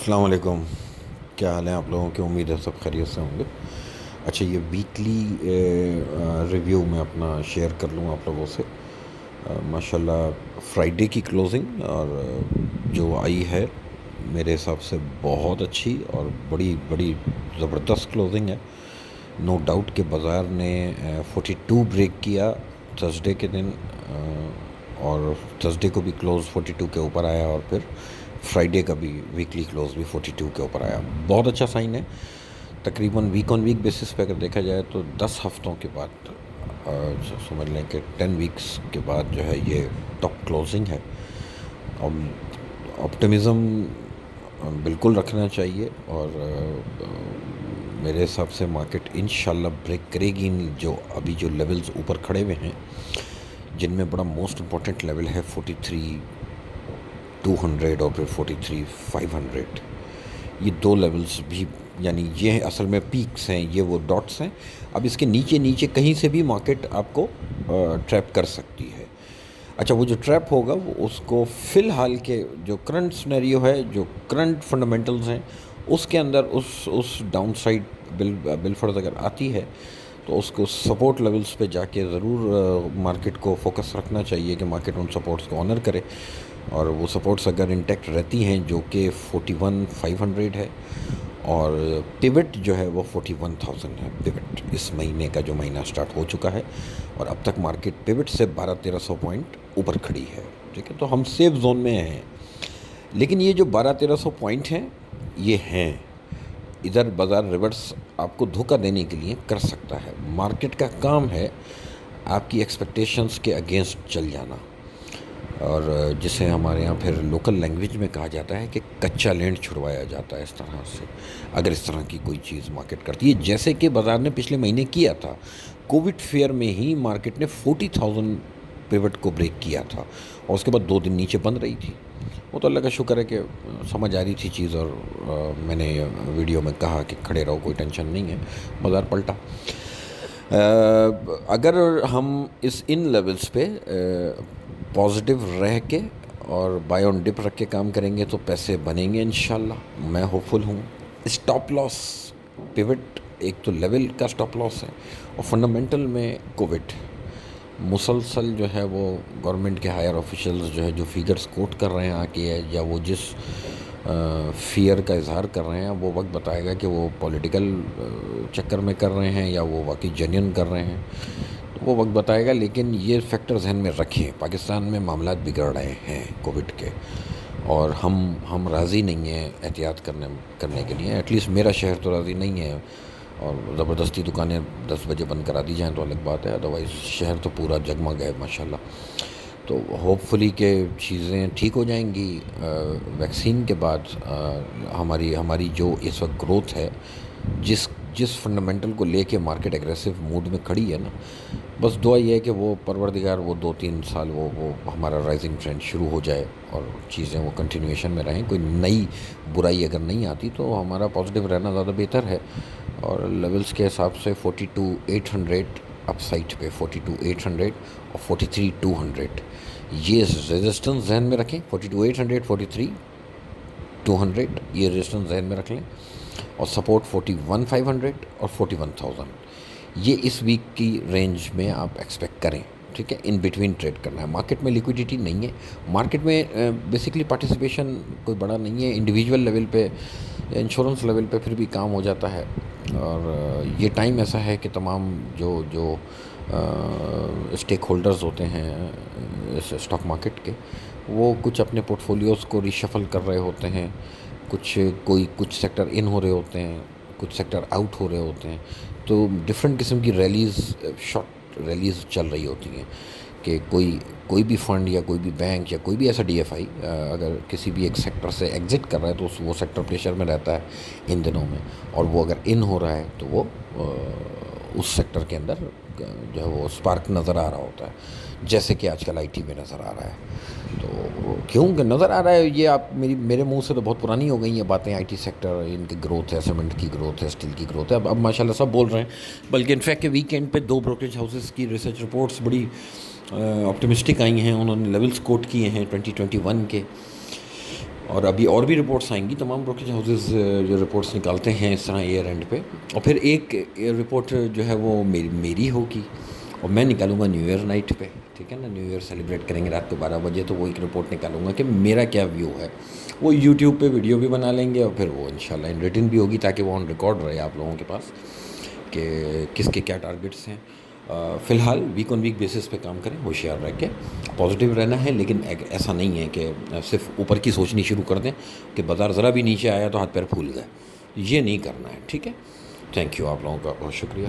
السلام علیکم. کیا حال ہیں آپ لوگوں کی؟ امید ہے سب خیریت سے ہوں گے. اچھا، یہ ویکلی ریویو میں اپنا شیئر کر لوں آپ لوگوں سے. ماشاء اللہ فرائیڈے کی کلوزنگ اور جو آئی ہے میرے حساب سے بہت اچھی اور بڑی بڑی زبردست کلوزنگ ہے. نو ڈاؤٹ کہ بازار نے 42 بریک کیا تھرسڈے کے دن، اور تھرسڈے کو بھی کلوز 42 کے اوپر آیا، اور پھر فرائیڈے کا بھی ویکلی کلوز بھی 42 کے اوپر آیا. بہت اچھا سائن ہے. تقریباً ویک آن ویک بیسس پہ اگر دیکھا جائے تو 10 ہفتوں کے بعد، سمجھ لیں کہ 10 ویکس کے بعد جو ہے یہ ٹاپ کلوزنگ ہے. آپٹمزم بالکل رکھنا چاہیے، اور میرے حساب سے مارکیٹ انشاءاللہ بریک کرے گی. جو ابھی جو لیولز اوپر کھڑے ہوئے ہیں، جن میں بڑا موسٹ امپورٹنٹ لیول ہے 43,200 اور پھر 43,500. یہ دو لیولز بھی، یعنی یہ اصل میں پیکس ہیں، یہ وہ ڈاٹس ہیں. اب اس کے نیچے نیچے کہیں سے بھی مارکیٹ آپ کو ٹریپ کر سکتی ہے. اچھا، وہ جو ٹریپ ہوگا وہ اس کو فی الحال کے جو کرنٹ سنیریو ہے، جو کرنٹ فنڈامنٹلز ہیں، اس کے اندر اس ڈاؤن سائڈ بالفرض اگر آتی ہے تو اس کو سپورٹ لیولز پہ جا کے ضرور مارکیٹ کو فوکس رکھنا چاہیے کہ مارکیٹ ان سپورٹس کو آنر کرے. اور وہ سپورٹس اگر انٹیکٹ رہتی ہیں جو کہ 41,500 ہے، اور پیوٹ جو ہے وہ 41,000 ہے. پیوٹ اس مہینے کا جو مہینہ سٹارٹ ہو چکا ہے، اور اب تک مارکیٹ پیوٹ سے 1200-1300 پوائنٹ اوپر کھڑی ہے. ٹھیک ہے، تو ہم سیف زون میں ہیں. لیکن یہ جو 1200-1300 پوائنٹ ہیں، یہ ہیں ادھر بازار ریورس آپ کو دھوکہ دینے کے لیے کر سکتا ہے. مارکیٹ کا کام ہے آپ کی ایکسپیکٹیشنز کے اگینسٹ چل جانا، اور جسے ہمارے یہاں پھر لوکل لینگویج میں کہا جاتا ہے کہ کچا لینڈ چھڑوایا جاتا ہے اس طرح سے، اگر اس طرح کی کوئی چیز مارکیٹ کرتی ہے. جیسے کہ بازار نے پچھلے مہینے کیا تھا، کووڈ فیئر میں ہی مارکیٹ نے 40,000 پیوٹ کو بریک کیا تھا، اور اس کے بعد 2 دن نیچے بند رہی تھی. وہ تو اللہ کا شکر ہے کہ سمجھ آ رہی تھی چیز، اور میں نے ویڈیو میں کہا کہ کھڑے رہو، کوئی ٹینشن نہیں ہے. بازار پلٹا. اگر ہم ان لیولز پہ پازیٹیو رہ کے اور بائی آن ڈپ رکھ کے کام کریں گے تو پیسے بنیں گے انشاءاللہ. میں ہوپ فل ہوں. اسٹاپ لاس پیوٹ ایک تو لیول کا اسٹاپ لاس ہے، اور فنڈامنٹل میں کووڈ مسلسل جو ہے وہ گورنمنٹ کے ہائر آفیشلز جو ہے جو فیگرز کوٹ کر رہے ہیں آ کے، یا وہ جس فیئر کا اظہار کر رہے ہیں، وہ وقت بتائے گا کہ وہ پولیٹیکل چکر میں کر رہے ہیں یا وہ واقعی جینین کر رہے ہیں. وہ وقت بتائے گا. لیکن یہ فیکٹر ذہن میں رکھیں، پاکستان میں معاملات بگڑ رہے ہیں کووڈ کے، اور ہم راضی نہیں ہیں احتیاط کرنے کے لیے. ایٹ لیسٹ میرا شہر تو راضی نہیں ہے، اور زبردستی دکانیں 10 بجے بند کرا دی جائیں تو الگ بات ہے، ادروائز شہر تو پورا جگمگ ہے ماشاءاللہ. تو ہوپ فلی کہ چیزیں ٹھیک ہو جائیں گی. ویکسین کے بعد ہماری جو اس وقت گروتھ ہے، جس فنڈامنٹل کو لے کے مارکیٹ ایگریسو موڈ میں کھڑی ہے نا، بس دعا یہ ہے کہ وہ پروردگار وہ 2-3 سال وہ ہمارا رائزنگ ٹرینڈ شروع ہو جائے اور چیزیں وہ کنٹینیویشن میں رہیں. کوئی نئی برائی اگر نہیں آتی تو ہمارا پازیٹیو رہنا زیادہ بہتر ہے. اور لیولز کے حساب سے 42,800 اپ سائٹ پہ، 42,800 اور 43,200 یہ ریزسٹنس ذہن میں رکھیں. 42,800 43,200 یہ ریزسٹنس ذہن میں رکھ لیں، اور سپورٹ 41,500 اور 41,000 یہ اس ویک کی رینج میں آپ ایکسپیکٹ کریں. ٹھیک ہے، ان بٹوین ٹریڈ کرنا ہے. مارکیٹ میں لیکویڈیٹی نہیں ہے. مارکیٹ میں بیسکلی پارٹیسپیشن کوئی بڑا نہیں ہے. انڈیویجول لیول پہ یا انشورنس لیول پہ پھر بھی کام ہو جاتا ہے. اور یہ ٹائم ایسا ہے کہ تمام جو اسٹیک ہولڈرز ہوتے ہیں اس اسٹاک مارکیٹ کے، وہ کچھ اپنے پورٹ فولیوز کو ریشفل کر رہے ہوتے ہیں. کچھ سیکٹر ان ہو رہے ہوتے ہیں، کچھ سیکٹر آؤٹ ہو رہے ہوتے ہیں. تو ڈفرینٹ قسم کی ریلیز، شارٹ ریلیز چل رہی ہوتی ہیں کہ کوئی بھی فنڈ یا کوئی بھی بینک یا کوئی بھی ایسا ڈی ایف آئی اگر کسی بھی ایک سیکٹر سے ایگزٹ کر رہا ہے تو وہ سیکٹر پریشر میں رہتا ہے ان دنوں میں، اور وہ اگر ان ہو رہا ہے تو وہ اس سیکٹر کے اندر جو ہے وہ اسپارک نظر آ رہا ہوتا ہے، جیسے کہ آج کل آئی ٹی میں نظر آ رہا ہے. تو کیوں کہ نظر آ رہا ہے، یہ آپ میرے منہ سے تو بہت پرانی ہو گئی ہیں باتیں. آئی ٹی سیکٹر، ان کی گروتھ ہے، سیمنٹ کی گروتھ ہے، اسٹیل کی گروتھ ہے. اب ماشاءاللہ سب بول رہے ہیں. بلکہ انفیکٹ کہ ویکینڈ پہ 2 بروکریج ہاؤسز کی ریسرچ رپورٹس بڑی آپٹمسٹک آئی ہیں. انہوں نے لیولز کوٹ کیے ہیں 2021 کے، اور ابھی اور بھی رپورٹس آئیں گی، تمام بروکریج ہاؤسز جو رپورٹس نکالتے ہیں اس طرح ایئر اینڈ پہ، اور پھر ایک رپورٹ جو ہے وہ میری ہوگی، اور میں نکالوں گا نیو ایئر نائٹ پہ، ٹھیک ہے نا، نیو ایئر سیلیبریٹ کریں گے رات کو 12 بجے، تو وہ ایک رپورٹ نکالوں گا کہ میرا کیا ویو ہے، وہ یوٹیوب پہ ویڈیو بھی بنا لیں گے، اور پھر وہ انشاءاللہ ان ریٹن بھی ہوگی، تاکہ وہ آن ریکارڈ رہے آپ لوگوں کے پاس کہ کس کے کیا ٹارگٹس ہیں۔ فی الحال ویک آن ویک بیسس پہ کام کریں، ہوشیار رہ کے، پازیٹیو رہنا ہے، لیکن ایسا نہیں ہے کہ صرف اوپر کی سوچنی شروع کر دیں کہ بازار ذرا بھی نیچے آیا تو ہاتھ پیر پھول گئے، یہ نہیں کرنا ہے، ٹھیک ہے۔ تھینک یو، آپ لوگوں کا بہت شکریہ۔